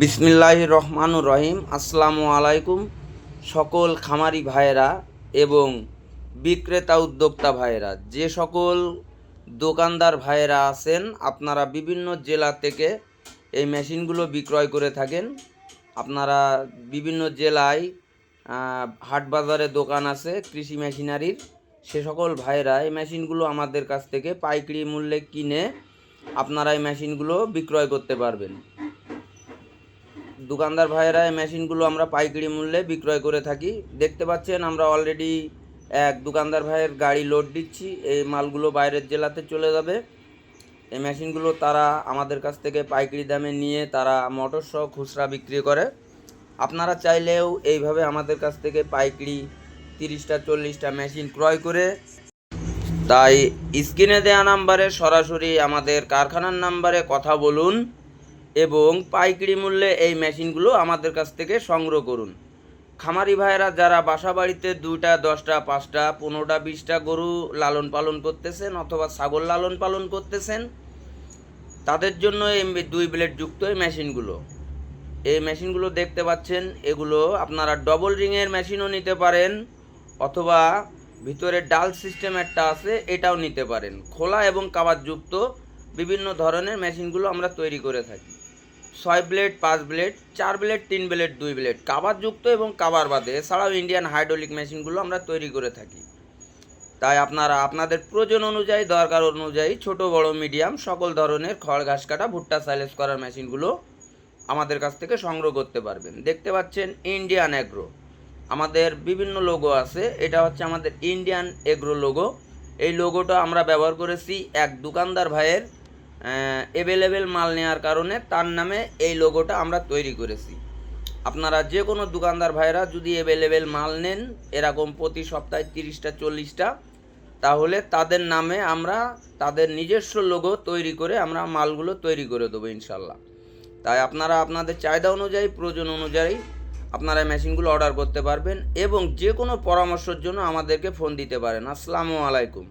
বিসমিল্লাহির রহমানুর রহিম। আসসালামু আলাইকুম সকল খামারি ভাইয়েরা এবং বিক্রেতা উদ্যোক্তা ভাইয়েরা, যে সকল দোকানদার ভাইয়েরা আছেন, আপনারা বিভিন্ন জেলা থেকে এই মেশিনগুলো বিক্রয় করে থাকেন। আপনারা বিভিন্ন জেলায় হাট বাজারে দোকান আছে কৃষি মেশিনারির, সে সকল ভাইয়েরা এই মেশিনগুলো আমাদের কাছ থেকে পাইকারি মূল্যে কিনে আপনারা এই মেশিনগুলো বিক্রয় করতে পারবেন। দোকানদার ভাইয়েরা এই মেশিনগুলো আমরা পাইকারি মূল্যে বিক্রয় করে থাকি। দেখতে পাচ্ছেন আমরা অলরেডি এক দোকানদার ভাইয়ের গাড়ি লোড দিচ্ছি, এই মালগুলো বাইরের জেলাতে চলে যাবে। এই মেশিনগুলো তারা আমাদের কাছ থেকে পাইকারি দামে নিয়ে তারা মোটর সহ খুচরা বিক্রি করে। আপনারা চাইলেও এইভাবে আমাদের কাছ থেকে পাইকারি 30টা 40টা মেশিন ক্রয় করে, তাই স্ক্রিনে দেওয়া নাম্বারে সরাসরি আমাদের কারখানার নাম্বারে কথা বলুন এবং পাইকারি মূল্যে এই মেশিনগুলো আমাদের কাছ থেকে সংগ্রহ করুন। খামারি ভাইয়েরা যারা বাসা বাড়িতে 2টা 10টা 5টা 15টা 20টা গরু লালন পালন করতেছেন অথবা ছাগল লালন পালন করতেছেন, তাদের জন্য এই 2 ব্লেড যুক্ত এই মেশিনগুলো দেখতে পাচ্ছেন। এগুলো আপনারা ডবল রিংয়ের মেশিনও নিতে পারেন অথবা ভিতরে ডাল সিস্টেম একটা আছে, এটাও নিতে পারেন। খোলা এবং কাভার যুক্ত বিভিন্ন ধরনের মেশিনগুলো আমরা তৈরি করে থাকি। 6 blade 5 blade 4 blade 3 blade 2 blade cover যুক্ত এবং কাভার বাদে, এছাড়াও ইন্ডিয়ান হাইড্রোলিক মেশিনগুলো আমরা তৈরি করে থাকি। তাই আপনারা আপনাদের প্রয়োজন অনুযায়ী, দরকার অনুযায়ী ছোট বড় মিডিয়াম সকল ধরনের খড় ঘাস কাটা ভুট্টা সাইলেজ করার মেশিনগুলো আমাদের কাছ থেকে সংগ্রহ করতে পারবেন। দেখতে পাচ্ছেন ইন্ডিয়ান এগ্রো, আমাদের বিভিন্ন লোগো আছে, এটা হচ্ছে আমাদের ইন্ডিয়ান এগ্রো লোগো। এই লোগোটা আমরা ব্যবহার করেছি এক দোকানদার ভাইয়ের অ্যাভেলেবেল মাল নেওয়ার কারণে, তার নামে এই লোগোটা আমরা তৈরি করেছি। আপনারা যে কোনো দোকানদার ভাইয়েরা যদি অ্যাভেলেবেল মাল নেন এরকম প্রতি সপ্তাহে 30টা 40টা, তাহলে তাদের নামে আমরা তাদের নিজস্ব লোগো তৈরি করে আমরা মালগুলো তৈরি করে দেবো ইনশাল্লাহ। তাই আপনারা আপনাদের চাহিদা অনুযায়ী, প্রয়োজন অনুযায়ী আপনারা মেশিনগুলো অর্ডার করতে পারবেন এবং যে কোনো পরামর্শের জন্য আমাদেরকে ফোন দিতে পারেন। আসসালামু আলাইকুম।